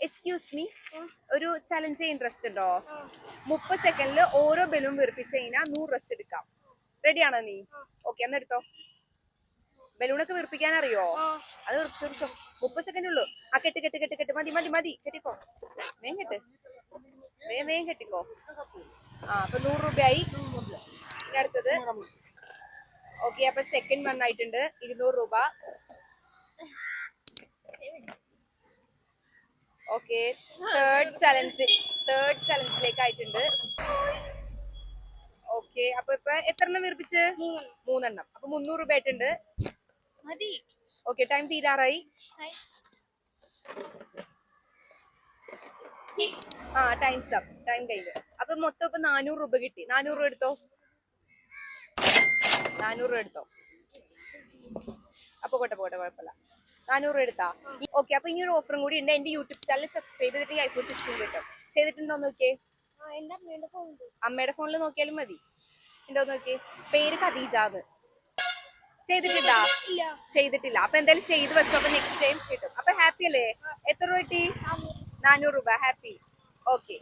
Excuse me, ഒരു challenge interest ഉണ്ടോ? 30 സെക്കൻഡിൽ ഓരോ ബലൂൺ വീർപ്പിച്ച് കഴിഞ്ഞാൽ 100 റെസ്റ്റ് എടുക്കാം. റെഡിയാണോ നീ? ഓക്കെ, എന്നാ എടുത്തോ. ബലൂണൊക്കെ വീർപ്പിക്കാൻ അറിയോ? അത് വീർപ്പിച്ചോ. 30 സെക്കൻഡ് ഉള്ളൂ. ആ കെട്ട് കെട്ട് കെട്ട് കെട്ട്. മതി മതി മതി, കെട്ടിക്കോ. വേഗം കെട്ട്, വേഗം കെട്ടിക്കോ. അപ്പൊ 100 രൂപയായി. അടുത്തത് ഓക്കെ. അപ്പൊ സെക്കൻഡ് 1 ആയിട്ടുണ്ട്. 200 രൂപ. ഓക്കെ, തേർഡ് ചലഞ്ചിലേക്ക് ആയിട്ടുണ്ട്. ഓക്കെ, അപ്പൊ ഇപ്പൊ എത്ര എണ്ണം വീർപ്പിച്ച്? 3 എണ്ണം. അപ്പൊ 300 രൂപ ആയിട്ടുണ്ട്. ഓക്കെ, ടൈം തീരാറായി. ടൈംസ് അപ്പ്, ടൈം കഴിഞ്ഞു. അപ്പൊ മൊത്തം ഇപ്പൊ 400 രൂപ കിട്ടി. 400 രൂപ എടുത്തോ. 400 രൂപ എടുത്തോ. അപ്പൊ കുഴപ്പമില്ല. 400 രൂപ എടുത്താ. ഓക്കെ, അപ്പൊ ഇനി ഒരു ഓഫറും കൂടി ഉണ്ട്. എന്റെ യൂട്യൂബ് ചാനൽ സബ്സ്ക്രൈബ് ചെയ്തിട്ട് iPhone 16 കിട്ടും. ചെയ്തിട്ടുണ്ടോ നോക്കിയേ. അമ്മയുടെ ഫോണിൽ നോക്കിയാലും മതി. ഉണ്ടോ നോക്കിയേ. പേര് ഖദീജാന്ന്. ചെയ്തിട്ടില്ല. അപ്പൊ എന്തായാലും ചെയ്ത് വെച്ചോ. അപ്പൊ നെക്സ്റ്റ് ടൈം കിട്ടും. അപ്പൊ ഹാപ്പി അല്ലേ? എത്ര രൂപ കിട്ടി? 400 രൂപ. ഹാപ്പി. ഓക്കെ.